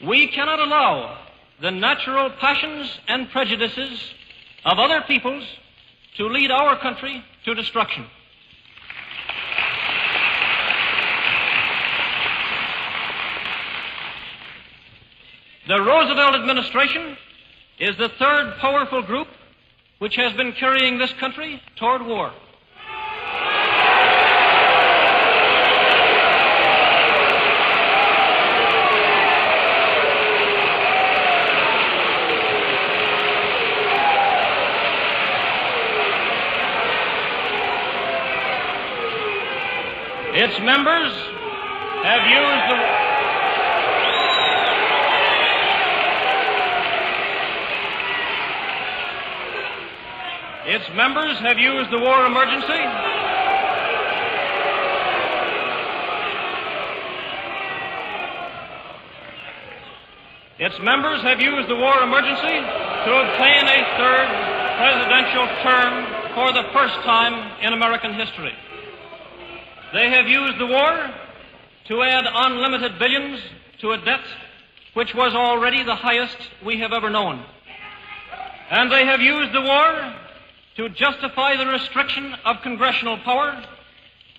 We cannot allow the natural passions and prejudices of other peoples to lead our country to destruction. The Roosevelt administration is the third powerful group which has been carrying this country toward war. Its members have used the war emergency to obtain a third presidential term for the first time in American history. They have used the war to add unlimited billions to a debt which was already the highest we have ever known. And they have used the war to justify the restriction of congressional power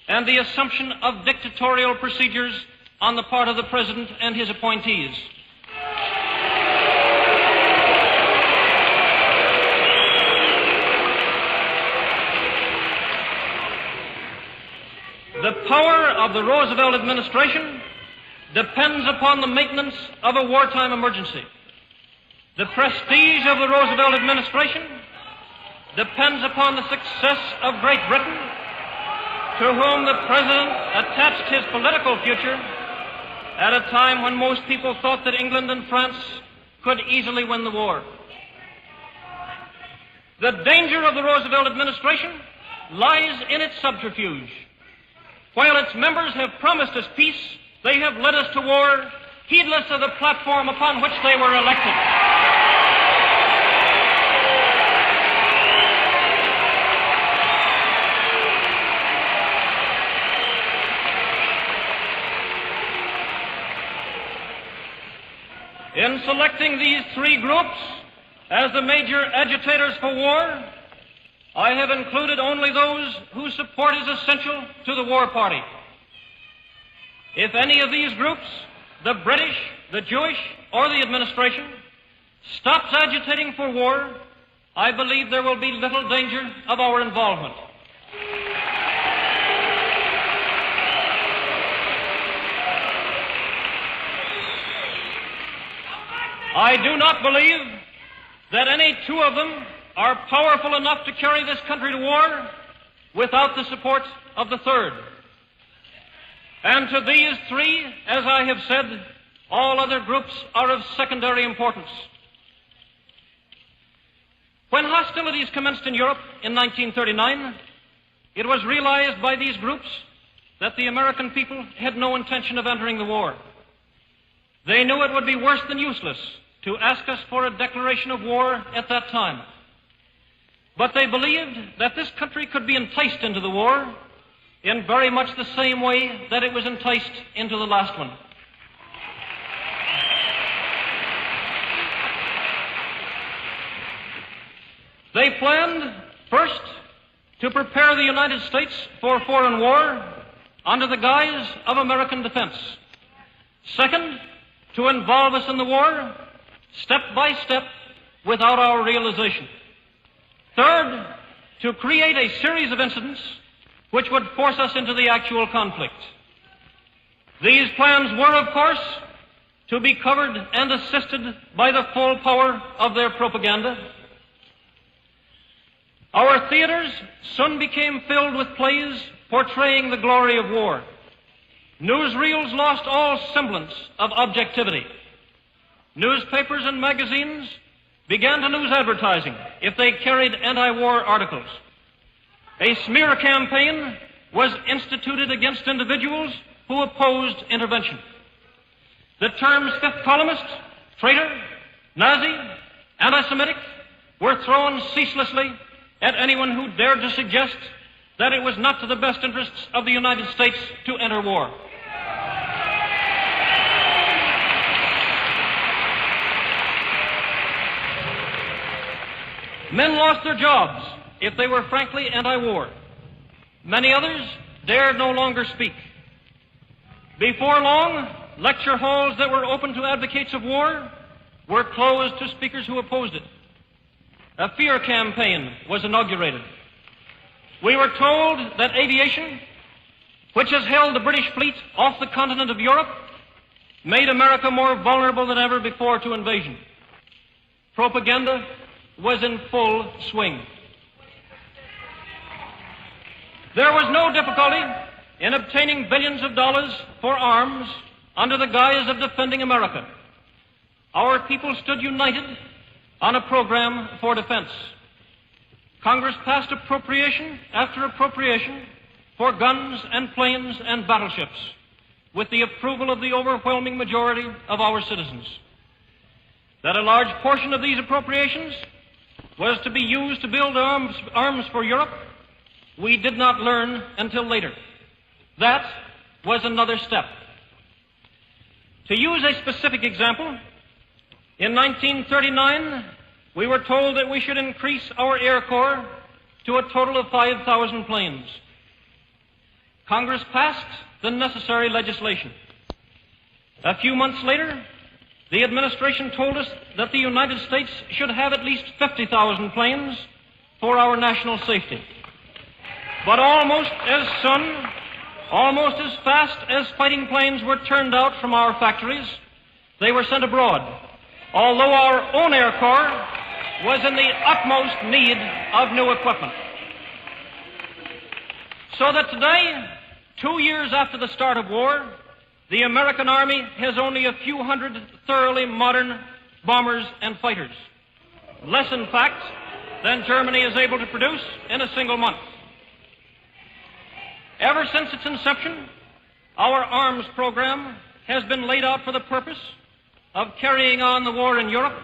and the assumption of dictatorial procedures on the part of the President and his appointees. The power of the Roosevelt administration depends upon the maintenance of a wartime emergency. The prestige of the Roosevelt administration depends upon the success of Great Britain, to whom the President attached his political future at a time when most people thought that England and France could easily win the war. The danger of the Roosevelt administration lies in its subterfuge. While its members have promised us peace, they have led us to war, heedless of the platform upon which they were elected. In selecting these three groups as the major agitators for war, I have included only those whose support is essential to the war party. If any of these groups, the British, the Jewish, or the administration, stops agitating for war, I believe there will be little danger of our involvement. I do not believe that any two of them are powerful enough to carry this country to war without the support of the third. And to these three, as I have said, all other groups are of secondary importance. When hostilities commenced in Europe in 1939, it was realized by these groups that the American people had no intention of entering the war. They knew it would be worse than useless to ask us for a declaration of war at that time. But they believed that this country could be enticed into the war in very much the same way that it was enticed into the last one. They planned, first, to prepare the United States for foreign war under the guise of American defense. Second, to involve us in the war step by step without our realization. Third, to create a series of incidents which would force us into the actual conflict. These plans were, of course, to be covered and assisted by the full power of their propaganda. Our theaters soon became filled with plays portraying the glory of war. Newsreels lost all semblance of objectivity. Newspapers and magazines began to lose advertising if they carried anti-war articles. A smear campaign was instituted against individuals who opposed intervention. The terms fifth columnist, traitor, Nazi, anti-Semitic were thrown ceaselessly at anyone who dared to suggest that it was not to the best interests of the United States to enter war. Men lost their jobs if they were frankly anti-war. Many others dared no longer speak. Before long, lecture halls that were open to advocates of war were closed to speakers who opposed it. A fear campaign was inaugurated. We were told that aviation, which has held the British fleet off the continent of Europe, made America more vulnerable than ever before to invasion. Propaganda was in full swing. There was no difficulty in obtaining billions of dollars for arms under the guise of defending America. Our people stood united on a program for defense. Congress passed appropriation after appropriation for guns and planes and battleships with the approval of the overwhelming majority of our citizens. That a large portion of these appropriations was to be used to build arms for Europe, we did not learn until later. That was another step. To use a specific example, in 1939, we were told that we should increase our Air Corps to a total of 5,000 planes. Congress passed the necessary legislation. A few months later, the administration told us that the United States should have at least 50,000 planes for our national safety. But almost as soon, almost as fast as fighting planes were turned out from our factories, they were sent abroad, although our own Air Corps was in the utmost need of new equipment. So that today, 2 years after the start of war, the American Army has only a few hundred thoroughly modern bombers and fighters. Less, in fact, than Germany is able to produce in a single month. Ever since its inception, our arms program has been laid out for the purpose of carrying on the war in Europe,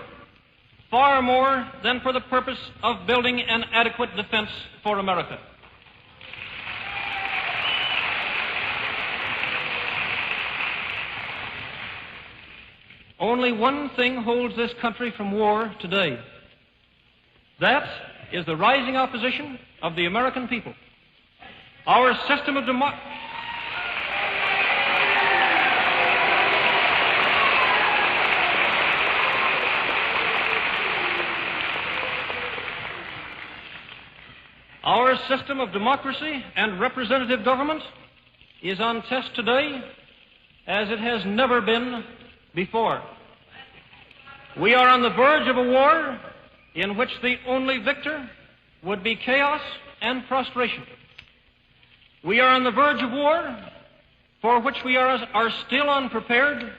far more than for the purpose of building an adequate defense for America. Only one thing holds this country from war today. That is the rising opposition of the American people. Our system of democracy and representative government is on test today as it has never been before. We are on the verge of a war in which the only victor would be chaos and prostration. We are on the verge of war for which we are still unprepared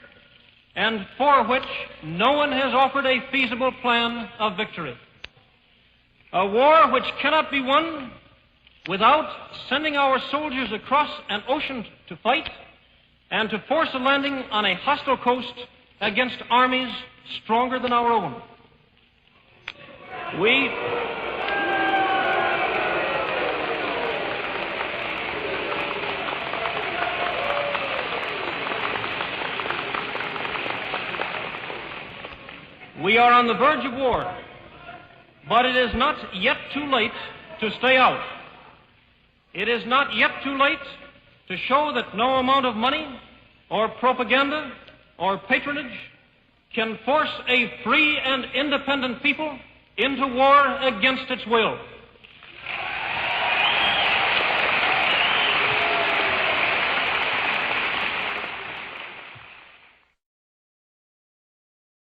and for which no one has offered a feasible plan of victory. A war which cannot be won without sending our soldiers across an ocean to fight and to force a landing on a hostile coast against armies stronger than our own. We are on the verge of war, but it is not yet too late to stay out. It is not yet too late to show that no amount of money or propaganda or patronage can force a free and independent people into war against its will.